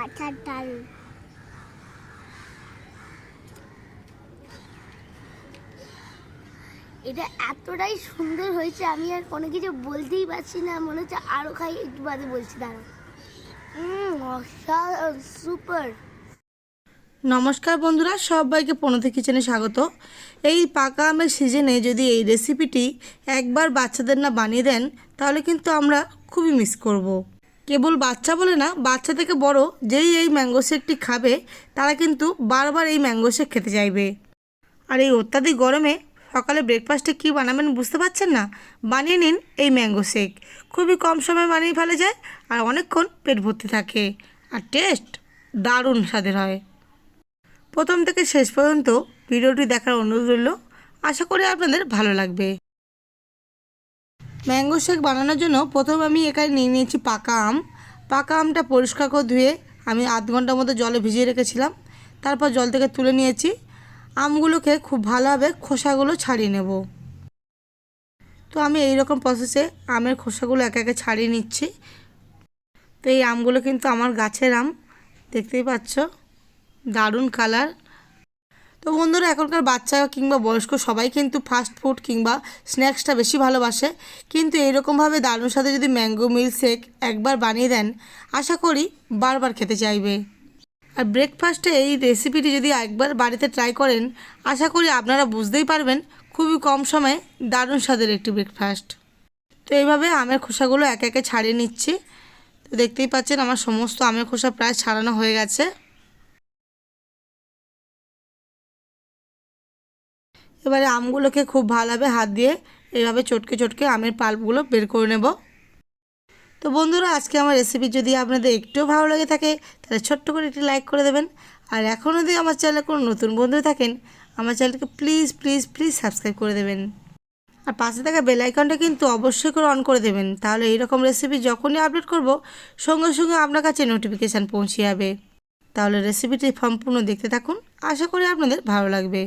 আচার ডাল এটা এতটাই সুন্দর হয়েছে, আমি আর কোনো কিছু বলতেই পারছি না। মনে হচ্ছে আরো খাই, একটু বাদে বলছি, দাঁড়াও। সুপার। নমস্কার বন্ধুরা, সবাইকে পনতি কিচেনে স্বাগত। এই পাকা আমের সিজনে যদি এই রেসিপিটি একবার বাচ্চাদের না বানিয়ে দেন, তাহলে কিন্তু আমরা খুবই মিস করব। কেবল বাচ্চা বলে না, বাচ্চা থেকে বড় যেই এই ম্যাঙ্গো শেকটি খাবে তারা কিন্তু বারবার এই ম্যাঙ্গো শেক খেতে চাইবে। আর এই অত্যাধিক গরমে সকালে ব্রেকফাস্টে কী বানাবেন বুঝতে পারছেন না, বানিয়ে নিন এই ম্যাঙ্গো শেক। খুবই কম সময় বানিয়ে ফেলা যায় আর অনেকক্ষণ পেট ভর্তি থাকে, আর টেস্ট দারুণ স্বাদের হয়। প্রথম থেকে শেষ পর্যন্ত ভিডিওটি দেখার অনুরোধ রইল, আশা করি আপনাদের ভালো লাগবে। ম্যাঙ্গো শেক বানানোর জন্য প্রথমে আমি এখানে নিয়ে নিয়েছি পাকা আম। পাকা আমটা পরিষ্কার করে ধুয়ে আমি আধ ঘন্টার মতো জলে ভিজিয়ে রেখেছিলাম। তারপর জল থেকে তুলে নিয়েছি। আমগুলোকে খুব ভালোভাবে খোসাগুলো ছাড়িয়ে নেব। তো আমি এই রকম প্রসেসে আমের খোসাগুলো একে একে ছাড়িয়ে নিচ্ছি। তো এই আমগুলো কিন্তু আমার গাছের আম, দেখতেই পাচ্ছ, দারুণ কালার। তো বন্ধুরা, এখনকার বাচ্চা কিংবা বয়স্ক সবাই কিন্তু ফাস্ট ফুড কিংবা স্ন্যাক্সটা বেশি ভালোবাসে, কিন্তু এইরকমভাবে দারুণ সাথে যদি ম্যাঙ্গো মিল্কশেক একবার বানিয়ে দেন, আশা করি বারবার খেতে চাইবে। আর ব্রেকফাস্টে এই রেসিপিটি যদি একবার বাড়িতে ট্রাই করেন, আশা করি আপনারা বুঝতেই পারবেন খুবই কম সময়ে দারুণ স্বাদের একটি ব্রেকফাস্ট। তো এইভাবে আমের খোসাগুলো একে একে ছাড়িয়ে নিচ্ছি। তো দেখতেই পাচ্ছেন আমার সমস্ত আমের খোসা প্রায় ছাড়ানো হয়ে গেছে। এবারে আমগুলোকে খুব ভালোভাবে হাত দিয়ে এইভাবে চটকে চটকে আমের পাল্পগুলো বের করে নেব। তো বন্ধুরা, আজকে আমার রেসিপি যদি আপনাদের একটুও ভালো লেগে থাকে, তাহলে ছোট্ট করে একটি লাইক করে দেবেন। আর এখনও যদি আমার চ্যানেলে কোনো নতুন বন্ধু থাকেন, আমার চ্যানেলটিকে প্লিজ প্লিজ প্লিজ সাবস্ক্রাইব করে দেবেন। আর পাশে থাকা বেল আইকনটা কিন্তু অবশ্যই করে অন করে দেবেন, তাহলে এইরকম রেসিপি যখনই আপলোড করব সঙ্গে সঙ্গে আপনার কাছে নোটিফিকেশান পৌঁছে যাবে। তাহলে রেসিপিটি সম্পূর্ণ দেখতে থাকুন, আশা করি আপনাদের ভালো লাগবে।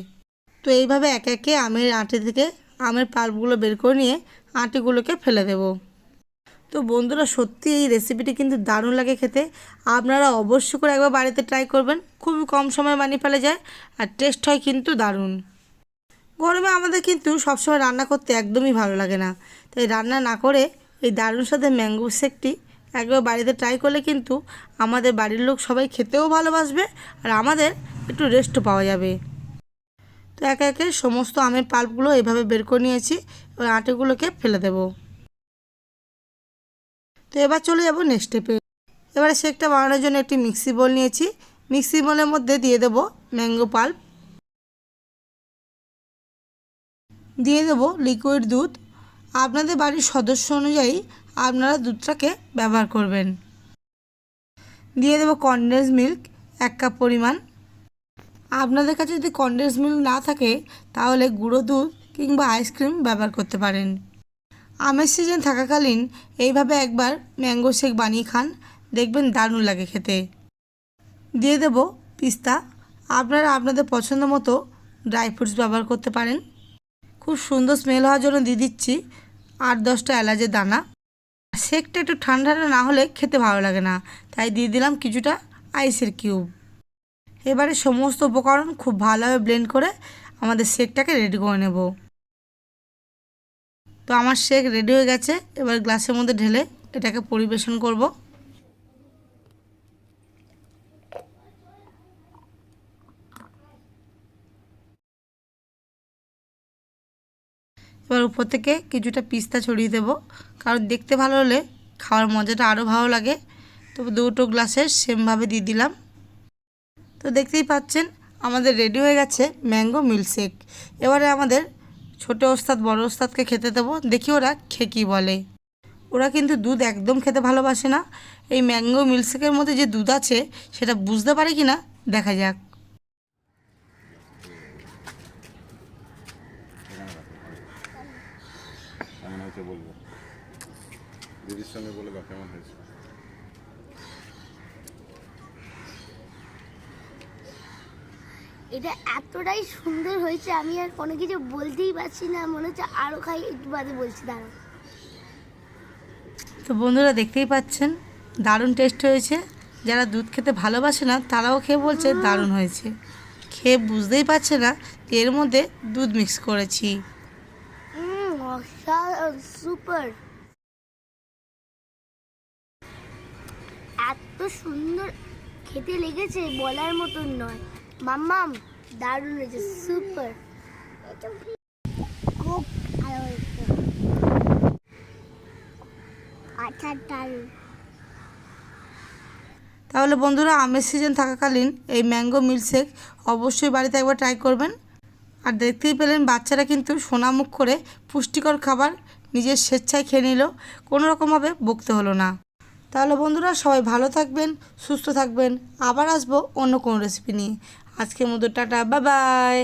তো এইভাবে একে একে আমের আঁটি থেকে আমের পাল্পগুলো বের করে নিয়ে আঁটিগুলোকে ফেলে দেব। তো বন্ধুরা, সত্যি এই রেসিপিটি কিন্তু দারুণ লাগে খেতে। আপনারা অবশ্যই করে একবার বাড়িতে ট্রাই করবেন, খুবই কম সময় বানিয়ে ফেলা যায় আর টেস্ট হয় কিন্তু দারুণ। গরমে আমাদের কিন্তু সবসময় রান্না করতে একদমই ভালো লাগে না, তাই রান্না না করে এই দারুণ স্বাদের ম্যাঙ্গো শেকটি একবার বাড়িতে ট্রাই করলে কিন্তু আমাদের বাড়ির লোক সবাই খেতেও ভালোবাসবে আর আমাদের একটু রেস্টও পাওয়া যাবে। তো একে একে সমস্ত আমের পাল্পগুলো এভাবে বের করে নিয়েছি, এবার আটিগুলোকে ফেলে দেব। তো এবার চলে যাব নেক্সট স্টেপে। এবারে শেকটা বানানোর জন্য একটি মিক্সি বোল নিয়েছি। মিক্সি বোলের মধ্যে দিয়ে দেব ম্যাঙ্গো পাল্প, দিয়ে দেব লিকুইড দুধ। আপনাদের বাড়ির সদস্য অনুযায়ী আপনারা দুধটাকে ব্যবহার করবেন। দিয়ে দেব কনডেন্স মিল্ক 1 কাপ পরিমাণ। আপনাদের কাছে যদি কনডেন্স মিল্ক না থাকে, তাহলে গুঁড়ো দুধ কিংবা আইসক্রিম ব্যবহার করতে পারেন। আমের সিজন থাকাকালীন এইভাবে একবার ম্যাঙ্গো শেক বানিয়ে খান, দেখবেন দারুণ লাগে খেতে। দিয়ে দেব পিস্তা। আপনারা আপনাদের পছন্দ মতো ড্রাই ফ্রুটস ব্যবহার করতে পারেন। খুব সুন্দর স্মেল হওয়ার জন্য দিয়ে দিচ্ছি 8-10টা এলাচের দানা। শেকটা একটু ঠান্ডা না হলে খেতে ভালো লাগে না, তাই দিয়ে দিলাম কিছুটা আইসের কিউব। এবারে সমস্ত উপকরণ খুব ভালোভাবে ব্লেন্ড করে আমাদের শেকটাকে রেডি করে নেব। তো আমার শেক রেডি হয়ে গেছে, এবার গ্লাসের মধ্যে ঢেলে এটাকে পরিবেশন করব। এবার উপর থেকে কিছুটা পিস্তা ছড়িয়ে দেব, কারণ দেখতে ভালো হলে খাওয়ার মজাটা আরও ভালো লাগে। তো দুটো গ্লাসে সেমভাবে দিয়ে দিলাম। তো দেখতেই পাচ্ছেন আমাদের রেডি হয়ে গেছে ম্যাঙ্গো মিল্কশেক। এবারে আমাদের ছোটো ওস্তাদ বড় ওস্তাদকে খেতে দেবো, দেখি ওরা খেয়ে কী বলে। ওরা কিন্তু দুধ একদম খেতে ভালোবাসে না। এই ম্যাঙ্গো মিল্কশেকের মধ্যে যে দুধ আছে সেটা বুঝতে পারে কি না দেখা যাক। এটা এতটাই সুন্দর হয়েছে, আমি আর কোনো কিছু বলতেই পারছি না। মনে হচ্ছে আরো খাই, একটু বাদে বলছি, দাঁড়াও। তো বন্ধুরা, দেখতেই পাচ্ছেন দারুণ টেস্ট হয়েছে। যারা দুধ খেতে ভালোবাসে না তারাও খেয়ে বলছে দারুণ হয়েছে। খেয়ে বুঝতেই পারছে না যে এর মধ্যে দুধ মিক্স করেছি। সুপার, এত সুন্দর খেতে লেগেছে বলার মতন নয়। মাম্মাম দারুণ হয়েছে, সুপার, খুব ভালো হয়েছে, আচ্ছা দারুণ। তাহলে বন্ধুরা আমের সিজন থাকাকালীন এই ম্যাঙ্গো মিল্কশেক অবশ্যই বাড়িতে একবার ট্রাই করবেন। আর দেখতেই পেলেন বাচ্চারা কিন্তু সোনামুখ করে পুষ্টিকর খাবার নিজের স্বেচ্ছায় খেয়ে নিল, কোনো রকমভাবে বকতে হলো না। তাহলে বন্ধুরা সবাই ভালো থাকবেন, সুস্থ থাকবেন, আবার আসবো অন্য কোনো রেসিপি নিয়ে। আজকের মতো টাটা, বাই বাই।